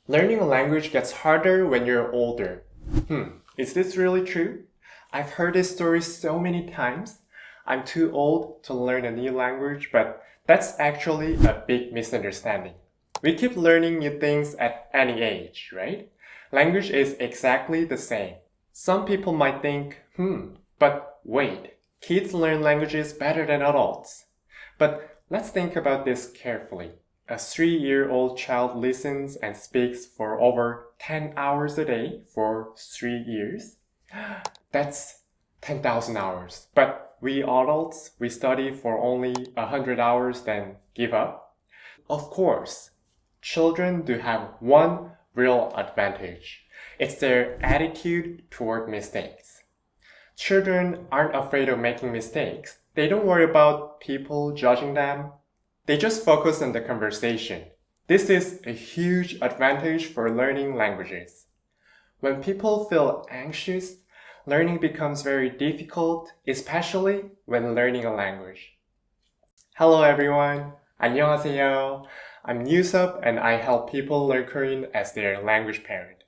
Learning a language gets harder when you're older. Is this really true? I've heard this story so many times. I'm too old to learn a new language, but that's actually a big misunderstanding. We keep learning new things at any age, right? Language is exactly the same. Some people might think, but wait, kids learn languages better than adults. But let's think about this carefully. A 3-year-old child listens and speaks for over 10 hours a day for 3 years. That's 10,000 hours. But we adults, we study for only 100 hours, then give up. Of course, children do have one real advantage. It's their attitude toward mistakes. Children aren't afraid of making mistakes. They don't worry about people judging them. They just focus on the conversation. This is a huge advantage for learning languages. When people feel anxious, learning becomes very difficult, especially when learning a language. Hello everyone. 안녕하세요. I'm Yusuf and I help people learn Korean as their language parent.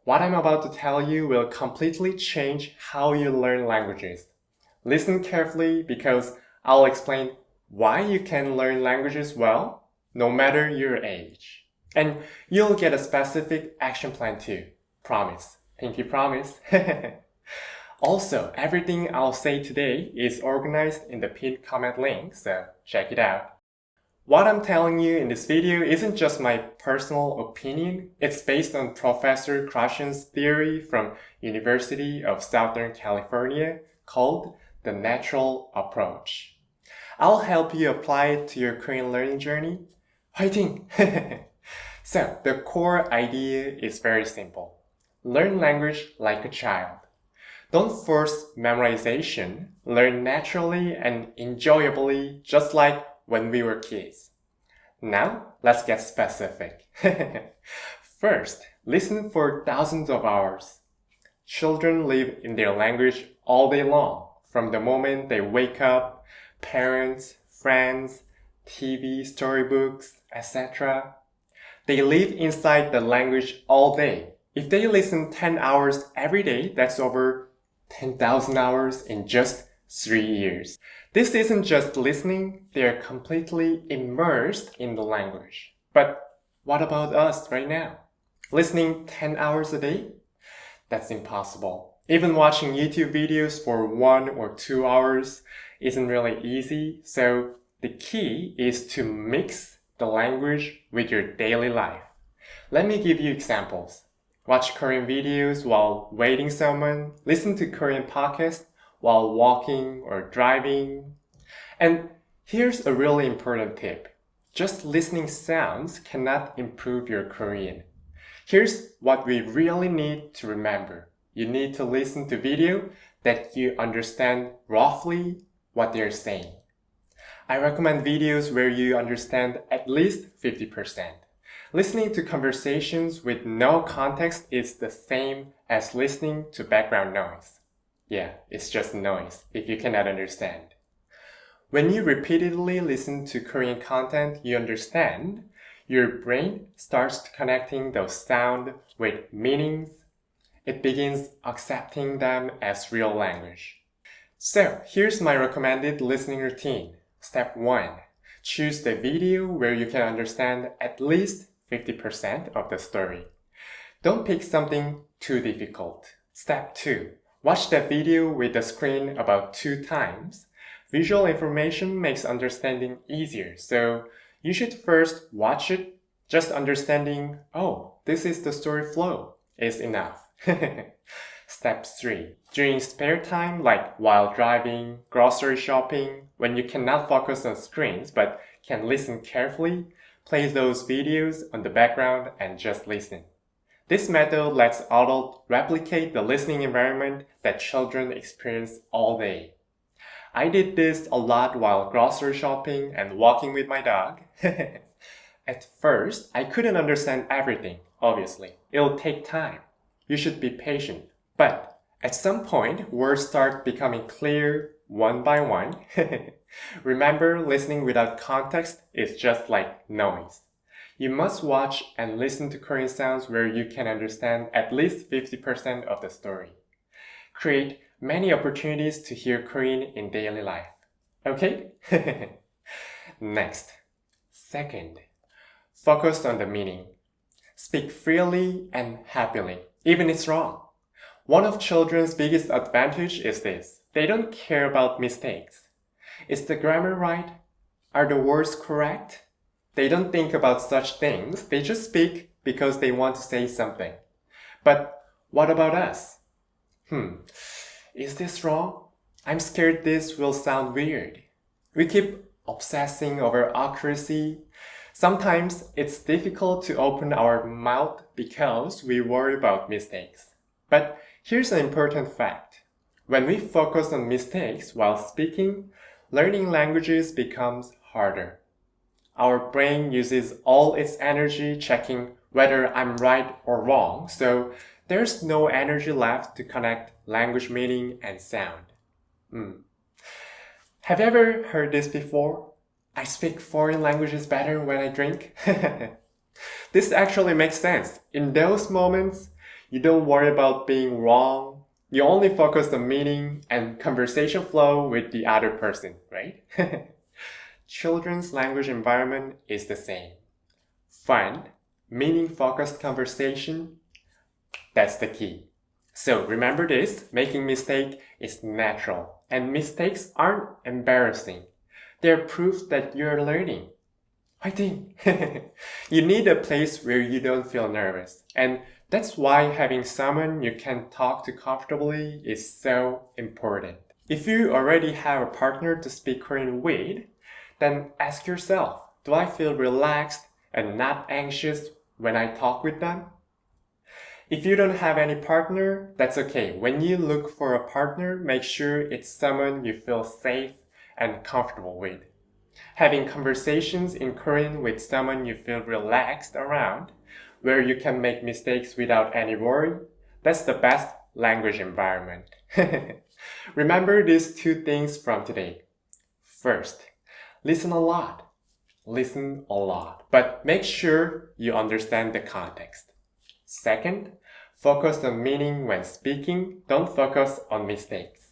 What I'm about to tell you will completely change how you learn languages. Listen carefully because I'll explain why you can learn languages well, no matter your age. And you'll get a specific action plan too. Promise. Pinky promise. Also, everything I'll say today is organized in the pinned comment link, so check it out. What I'm telling you in this video isn't just my personal opinion. It's based on Professor Krashen's theory from University of Southern California called the natural approach. I'll help you apply it to your Korean learning journey. 화이팅! So, the core idea is very simple. Learn language like a child. Don't force memorization. Learn naturally and enjoyably, just like when we were kids. Now, let's get specific. First, listen for thousands of hours. Children live in their language all day long, from the moment they wake up, parents, friends, TV, storybooks, etc. They live inside the language all day. If they listen 10 hours every day, that's over 10,000 hours in just 3 years. This isn't just listening, they're completely immersed in the language. But what about us right now? Listening 10 hours a day? That's impossible. Even watching YouTube videos for 1 or 2 hours isn't really easy, so the key is to mix the language with your daily life. Let me give you examples. Watch Korean videos while waiting someone, listen to Korean podcasts while walking or driving. And here's a really important tip. Just listening sounds cannot improve your Korean. Here's what we really need to remember. You need to listen to video that you understand roughly what they're saying. I recommend videos where you understand at least 50%. Listening to conversations with no context is the same as listening to background noise. Yeah, it's just noise if you cannot understand. When you repeatedly listen to Korean content you understand, your brain starts connecting those sounds with meanings. It begins accepting them as real language. So, here's my recommended listening routine. Step 1. Choose the video where you can understand at least 50% of the story. Don't pick something too difficult. Step 2. Watch that video with the screen about 2 times. Visual information makes understanding easier, so you should first watch it. Just understanding, oh, this is the story flow, is enough. Step 3. During spare time, like while driving, grocery shopping, when you cannot focus on screens but can listen carefully, play those videos on the background and just listen. This method lets adults replicate the listening environment that children experience all day. I did this a lot while grocery shopping and walking with my dog. At first, I couldn't understand everything, obviously. It'll take time. You should be patient. But at some point, words start becoming clear one by one. Remember, listening without context is just like noise. You must watch and listen to Korean sounds where you can understand at least 50% of the story. Create many opportunities to hear Korean in daily life. Okay? Next. Second, focus on the meaning. Speak freely and happily, even if it's wrong. One of children's biggest advantage is this. They don't care about mistakes. Is the grammar right? Are the words correct? They don't think about such things. They just speak because they want to say something. But what about us? Is this wrong? I'm scared this will sound weird. We keep obsessing over accuracy. Sometimes it's difficult to open our mouth because we worry about mistakes. But here's an important fact. When we focus on mistakes while speaking, learning languages becomes harder. Our brain uses all its energy checking whether I'm right or wrong, so there's no energy left to connect language meaning and sound. Have you ever heard this before? I speak foreign languages better when I drink. This actually makes sense. In those moments, you don't worry about being wrong. You only focus on meaning and conversation flow with the other person, right? Children's language environment is the same. Fun, meaning-focused conversation, that's the key. So remember this, making mistake is natural, and mistakes aren't embarrassing. They're proof that you're learning. Fighting! You need a place where you don't feel nervous, and that's why having someone you can talk to comfortably is so important. If you already have a partner to speak Korean with, then ask yourself, do I feel relaxed and not anxious when I talk with them? If you don't have any partner, that's okay. When you look for a partner, make sure it's someone you feel safe and comfortable with. Having conversations in Korean with someone you feel relaxed around, where you can make mistakes without any worry, that's the best language environment. Remember these two things from today. First, listen a lot. Listen a lot, but make sure you understand the context. Second, focus on meaning when speaking. Don't focus on mistakes.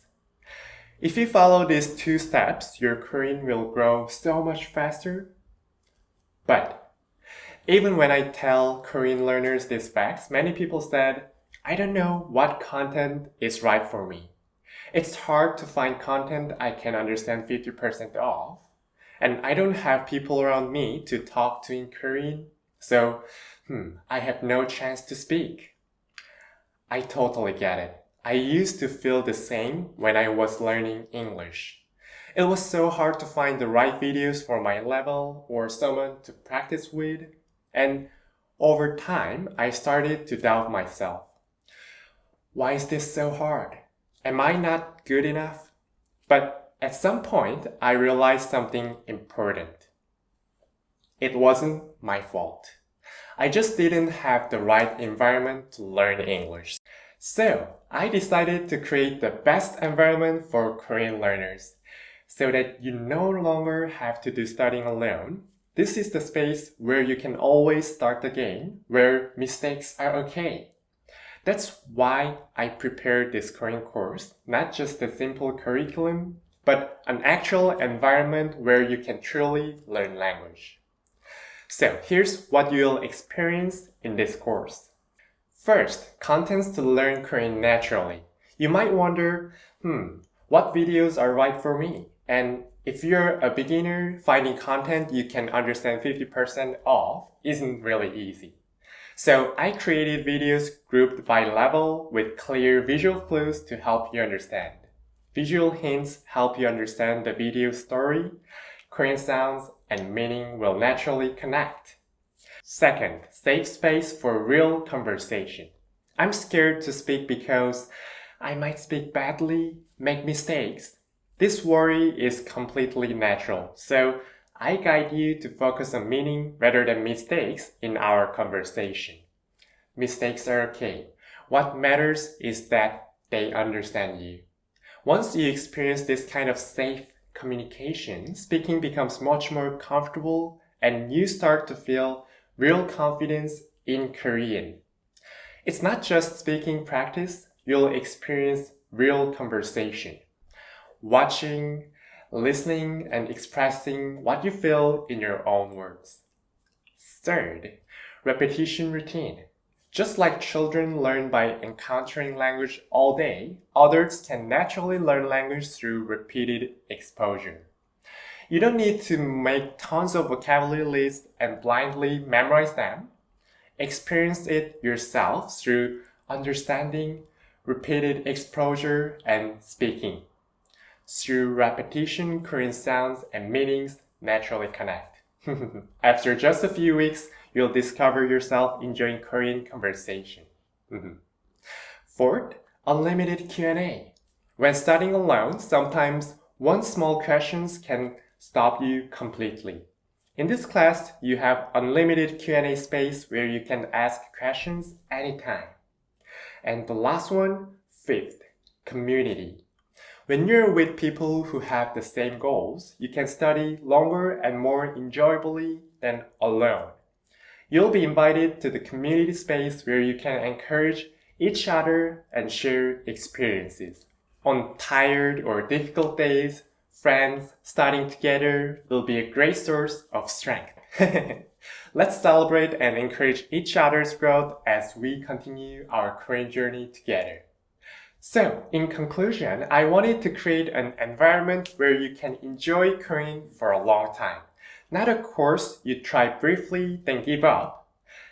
If you follow these two steps, your Korean will grow so much faster. But even when I tell Korean learners these facts, many people said, I don't know what content is right for me. It's hard to find content I can understand 50% of. And I don't have people around me to talk to in Korean, so I have no chance to speak. I totally get it. I used to feel the same when I was learning English. It was so hard to find the right videos for my level or someone to practice with. And over time, I started to doubt myself. Why is this so hard? Am I not good enough? But at some point, I realized something important. It wasn't my fault. I just didn't have the right environment to learn English. So, I decided to create the best environment for Korean learners so that you no longer have to do studying alone. This is the space where you can always start again, where mistakes are okay. That's why I prepared this Korean course, not just a simple curriculum, but an actual environment where you can truly learn language. So here's what you'll experience in this course. First, contents to learn Korean naturally. You might wonder, what videos are right for me? And if you're a beginner, finding content you can understand 50% of isn't really easy. So I created videos grouped by level with clear visual clues to help you understand. Visual hints help you understand the video story. Korean sounds and meaning will naturally connect. Second, safe space for real conversation. I'm scared to speak because I might speak badly, make mistakes. This worry is completely natural, so I guide you to focus on meaning rather than mistakes in our conversation. Mistakes are okay. What matters is that they understand you. Once you experience this kind of safe communication, speaking becomes much more comfortable and you start to feel real confidence in Korean. It's not just speaking practice, you'll experience real conversation. Watching, listening, and expressing what you feel in your own words. Third, repetition routine. Just like children learn by encountering language all day, adults can naturally learn language through repeated exposure. You don't need to make tons of vocabulary lists and blindly memorize them. Experience it yourself through understanding, repeated exposure, and speaking. Through repetition, Korean sounds and meanings naturally connect. After just a few weeks, you'll discover yourself enjoying Korean conversation. Fourth, unlimited Q&A. When studying alone, sometimes one small question can stop you completely. In this class, you have unlimited Q&A space where you can ask questions anytime. And the last one, fifth, community. When you're with people who have the same goals, you can study longer and more enjoyably than alone. You'll be invited to the community space where you can encourage each other and share experiences. On tired or difficult days, friends studying together will be a great source of strength. Let's celebrate and encourage each other's growth as we continue our Korean journey together. So, in conclusion, I wanted to create an environment where you can enjoy Korean for a long time. Not a course you try briefly, then give up.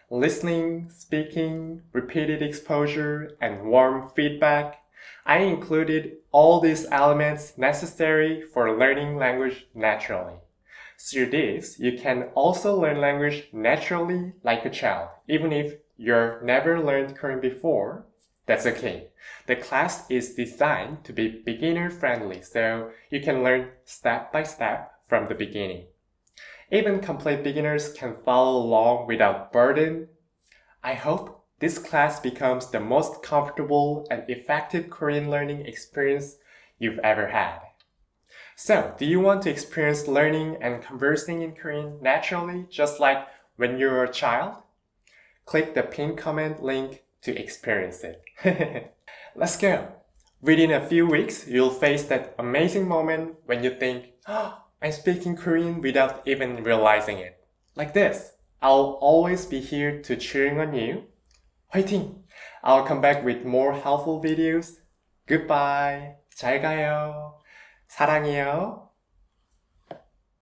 Listening, speaking, repeated exposure, and warm feedback. I included all these elements necessary for learning language naturally. Through this, you can also learn language naturally like a child, even if you've never learned Korean before. That's okay. The class is designed to be beginner-friendly, so you can learn step by step from the beginning. Even complete beginners can follow along without burden. I hope this class becomes the most comfortable and effective Korean learning experience you've ever had. So, do you want to experience learning and conversing in Korean naturally, just like when you were a child? Click the pinned comment link to experience it. Let's go! Within a few weeks, you'll face that amazing moment when you think, oh, I'm speaking Korean without even realizing it. Like this. I'll always be here to cheering on you. 화이팅! I'll come back with more helpful videos. Goodbye. 잘 가요. 사랑해요.